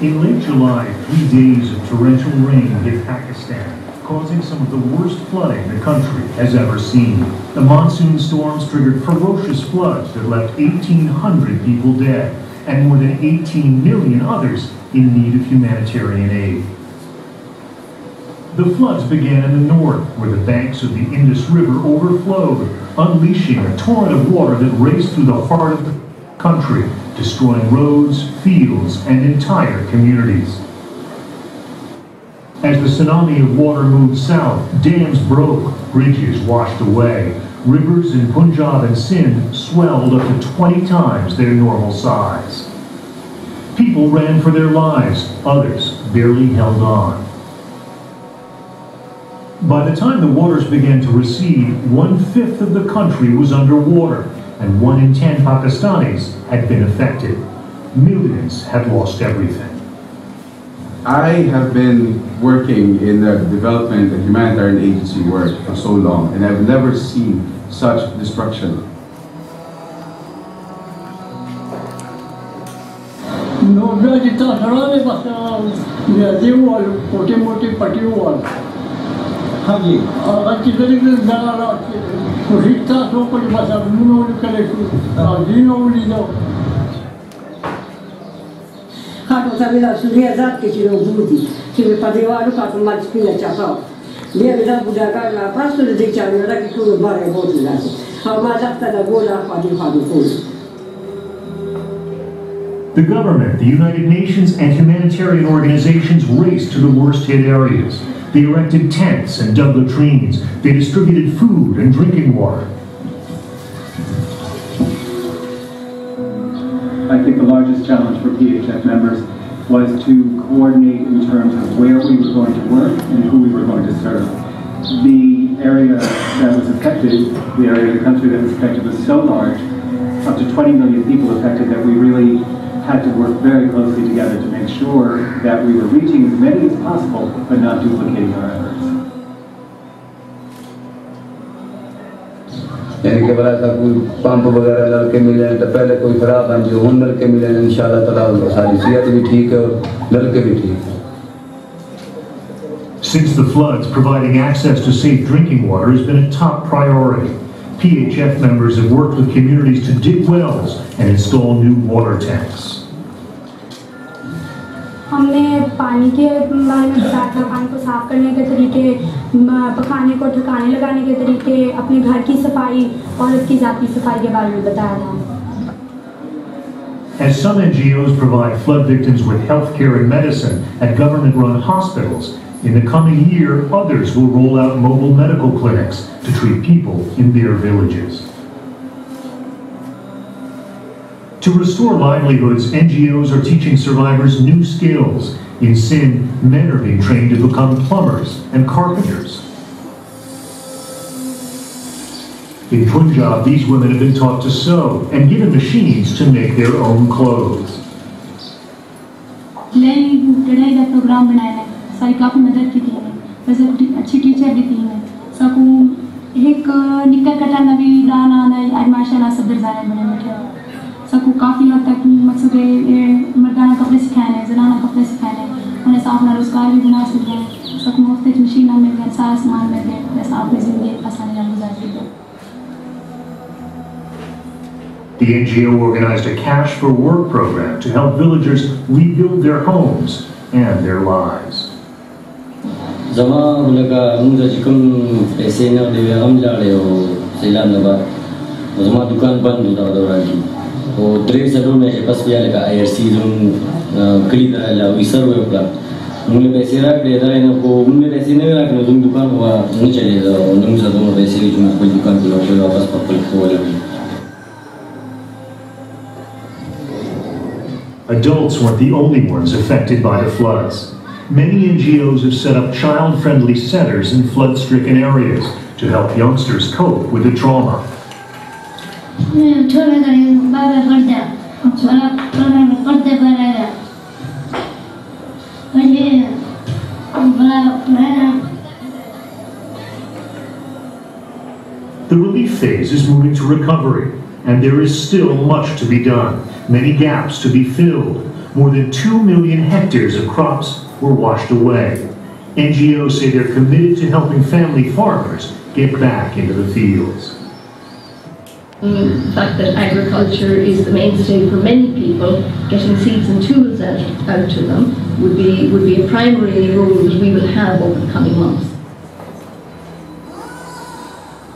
In late July, 3 days of torrential rain hit Pakistan, causing some of the worst flooding the country has ever seen. The monsoon storms triggered ferocious floods that left 1,800 people dead and more than 18 million others in need of humanitarian aid. The floods began in the north, where the banks of the Indus River overflowed, unleashing a torrent of water that raced through the heart of the country, destroying roads, fields, and entire communities. As the tsunami of water moved south, dams broke, bridges washed away. Rivers in Punjab and Sindh swelled up to 20 times their normal size. People ran for their lives, others barely held on. By the time the waters began to recede, 1/5 of the country was underwater, and 1 in 10 Pakistanis had been affected. Millions had lost everything. I have been working in the development and humanitarian agency work for so long, and I've never seen such destruction. The government, the United Nations, and humanitarian organizations raced to the worst-hit areas. They erected tents and dug latrines. They distributed food and drinking water. I think the largest challenge for PHF members was to coordinate in terms of where we were going to work and who we were going to serve. The area that was affected, the area of the country that was affected was so large, up to 20 million people affected, that we really had to work very closely together to make sure that we were reaching as many as possible, but not duplicating our efforts. यानी कि बड़ा सा कोई pump वगैरह लड़के मिले तो पहले कोई खराब है जो हों लड़के मिले इंशाल्लाह ताला उनको सारी सेहत भी ठीक है और लड़के भी ठीक है. Since the floods, providing access to safe drinking water has been a top priority. PHF members have worked with communities to dig wells and install new water tanks. हमने पानी के बारे में बताया था, पानी को साफ करने के तरीके, पकाने को ठिकाने लगाने के तरीके, अपने घर की सफाई और उसकी जाती सफाई के बारे में बताया था. As some NGOs provide flood victims with health care and medicine at government-run hospitals, in the coming year, others will roll out mobile medical clinics to treat people in their villages. To restore livelihoods, NGOs are teaching survivors new skills. In Sindh, men are being trained to become plumbers and carpenters. In Punjab, these women have been taught to sew and given machines to make their own clothes. सारी काफ़ी मदद की थी वैसे अच्छी teacher भी थी सबको एक निकल कटाना भी दाना आना आज माशाल्लाह सब दरजाने बने बैठे सबको काफ़ी हद तक मकसद मर्दाना कपड़े सिखाने जनाना कपड़े सिखाने उन्हें साफ ना रोजगार भी बना सकते हैं सबको मुफ्त मशीन मिल गए सारा सामान मिल गए वैसे आपकी ज़िंदगी आसानी से गुजारती है. The NGO organized a Cash for Work program to help villagers rebuild their homes and their lives. जमा लगा मुझे जिकम पैसे न दे हम जा रहे हो सिलान लगा जमा दुकान बंद होता दौरा की वो ड्रेस जरूर मेरे पास भी आएगा आईआरसी जो क्लीन रहा ला विसर हुए अपना मुझे पैसे रख दे रहा है ना को मुझे पैसे नहीं रखने तुम दुकान हुआ मुझे चले जाओ उन्हें ज़्यादा मुझे पैसे जो मुझे दुकान को लौटे वापस पकड़ को लगी. Adults weren't the only ones affected by the floods. Many NGOs have set up child-friendly centers in flood-stricken areas to help youngsters cope with the trauma. The relief phase is moving to recovery, and there is still much to be done, many gaps to be filled. More than 2 million hectares of crops were washed away. NGOs say they're committed to helping family farmers get back into the fields. The fact that agriculture is the mainstay for many people, getting seeds and tools out to them would be a primary role that we will have over the coming months.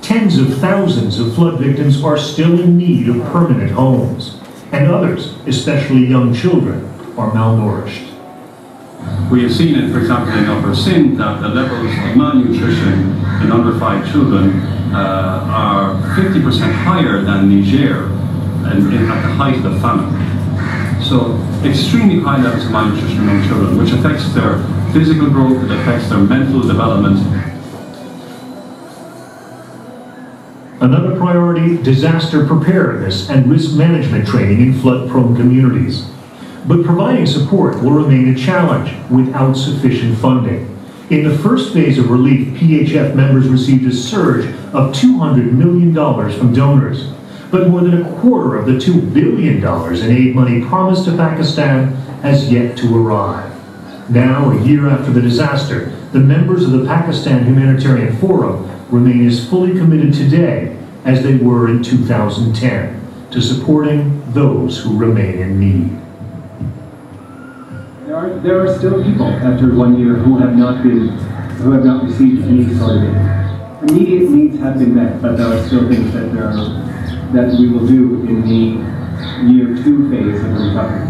Tens of thousands of flood victims are still in need of permanent homes, and others, especially young children, are malnourished. We have seen it, for example, in Upper Sindh, that the levels of malnutrition in under 5 children are 50% higher than Niger at the height of the famine. So extremely high levels of malnutrition among children, which affects their physical growth, it affects their mental development. Another priority, disaster preparedness and risk management training in flood-prone communities. But providing support will remain a challenge without sufficient funding. In the first phase of relief, PHF members received a surge of $200 million from donors. But more than a quarter of the $2 billion in aid money promised to Pakistan has yet to arrive. Now, a year after the disaster, the members of the Pakistan Humanitarian Forum remain as fully committed today as they were in 2010 to supporting those who remain in need. There are still people after 1 year who have not received any sort of aid. Immediate needs have been met, but there are still things that we will do in the year 2 phase of the recovery.